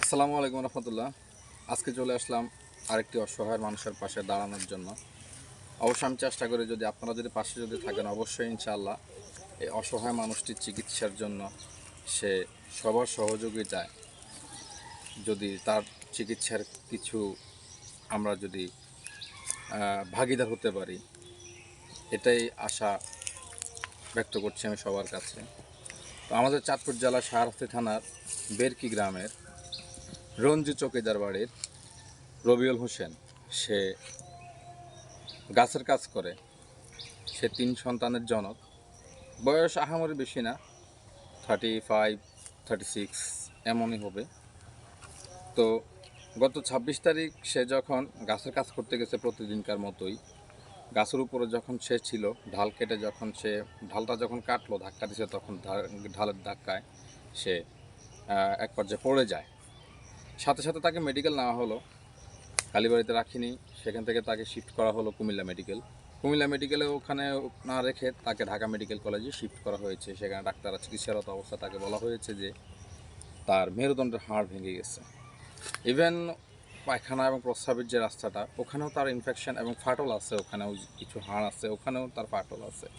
আসসালামু আলাইকুম রহমতুল্লাহ। আজকে চলে আসলাম আরেকটি অসহায় মানুষের পাশে দাঁড়ানোর জন্য। অবশ্যই আমি চেষ্টা করি, যদি আপনারা যদি পাশে থাকেন, অবশ্যই ইনশাআল্লাহ এই অসহায় মানুষটির চিকিৎসার জন্য সে সবার সহযোগিতায় যদি তার চিকিৎসার কিছু আমরা যদি ভাগিদার হতে পারি, এটাই আশা ব্যক্ত করছি আমি সবার কাছে। তো আমাদের চাঁদপুর জেলা শাহরাস্তি থানার বেরকি গ্রামের রঞ্জু চৌকিদার বাড়ির রবিউল হোসেন, সে গাছের কাজ করে। সে 3 সন্তানের জনক। বয়স আহামরি বেশি না, 35, 36 এমনই হবে। তো গত 26 তারিখ সে যখন গাছের কাজ করতে গেছে প্রতিদিনকার মতোই, গাছের উপরে যখন সে ছিল, ঢাল কেটে যখন সে ঢালটা যখন কাটলো, ধাক্কা দিছে, তখন ঢালের ধাক্কায় সে এক পর্যায়ে পড়ে যায়। সাথে সাথে তাকে মেডিকেল নেওয়া হলো, কালীবাড়িতে রাখিনি, সেখান থেকে তাকে শিফট করা হলো কুমিল্লা মেডিকেলে। ওখানে না রেখে তাকে ঢাকা মেডিকেল কলেজে শিফট করা হয়েছে। সেখানে ডাক্তাররা চিকিৎসারত অবস্থা তাকে বলা হয়েছে যে তার মেরুদণ্ডের হাড় ভেঙে গেছে। ইভেন পায়খানা এবং প্রস্রাবের যে রাস্তাটা, ওখানেও তার ইনফেকশন এবং ফাটল আছে, ওখানেও কিছু হাড় আছে, ওখানেও তার ফাটল আছে।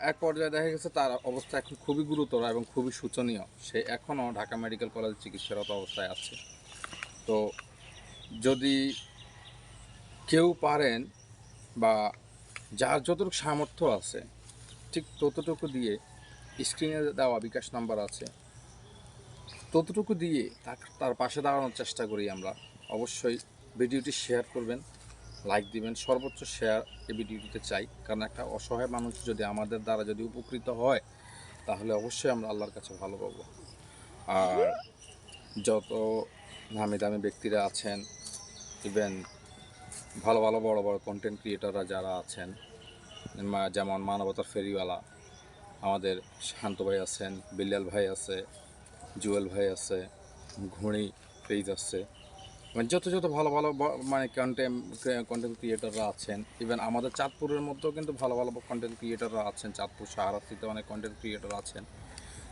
এক পর্যায়ে দেখা গেছে তার অবস্থা এখন খুবই গুরুতর এবং খুবই শোচনীয়। সে এখনও ঢাকা মেডিকেল কলেজে চিকিৎসারত অবস্থায় আছে। তো যদি কেউ পারেন বা যার যতটুকু সামর্থ্য আছে, ঠিক ততটুকু দিয়ে, স্ক্রিনে দেওয়া বিকাশ নাম্বার আছে, ততটুকু দিয়ে তার পাশে দাঁড়ানোর চেষ্টা করি আমরা। অবশ্যই ভিডিওটি শেয়ার করবেন, লাইক দিবেন, সর্বোচ্চ শেয়ার এই ভিডিওটিতে চাই। কারণ একটা অসহায় মানুষ যদি আমাদের দ্বারা যদি উপকৃত হয়, তাহলে অবশ্যই আমরা আল্লাহর কাছে ভালো পাবো। আর যত নামি দামি ব্যক্তিরা আছেন, ইভেন ভালো ভালো বড় বড় কন্টেন্ট ক্রিয়েটররা যারা আছেন, যেমন মানবতার ফেরিওয়ালা আমাদের শান্ত ভাই আছেন, বিল্লাল ভাই আছে, জুয়েল ভাই আছে, ঘুড়ি পেজ আছে, মানে যত ভালো ভালো মানে কন্টেন্ট ক্রিয়েটররা আছেন। ইভেন আমাদের চাঁদপুরের মধ্যেও কিন্তু ভালো ভালো কন্টেন্ট ক্রিয়েটররা আছেন, চাঁদপুর শাহরাস্তিতে অনেক কন্টেন্ট ক্রিয়েটর আছেন।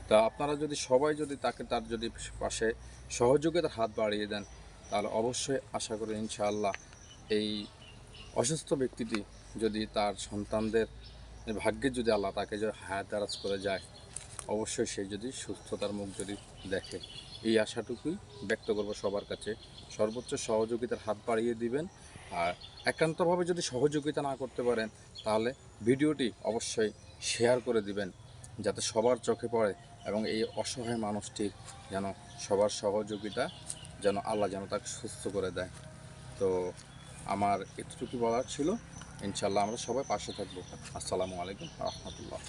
তা আপনারা যদি সবাই যদি তার যদি পাশে সহযোগিতার হাত বাড়িয়ে দেন, তাহলে অবশ্যই আশা করি ইনশাআল্লাহ এই অসুস্থ ব্যক্তিটি যদি তার সন্তানদের ভাগ্যে যদি আল্লাহ তাকে যদি হায়াত দারাজ করে যায়, অবশ্যই সে যদি সুস্থতার মুখ যদি দেখে, এই আশাটুকুই ব্যক্ত করব সবার কাছে। সর্বোচ্চ সহযোগিতার হাত বাড়িয়ে দিবেন। আর একান্তভাবে যদি সহযোগিতা না করতে পারেন, তাহলে ভিডিওটি অবশ্যই শেয়ার করে দিবেন, যাতে সবার চোখে পড়ে এবং এই অসহায় মানুষটির যেন সবার সহযোগিতা যেন আল্লাহ যেন তাকে সুস্থ করে দেয়। তো আমার এতটুকু বলার ছিল। ইনশাল্লাহ আমরা সবাই পাশে থাকবো। আসসালামু আলাইকুম রহমতুল্লাহ।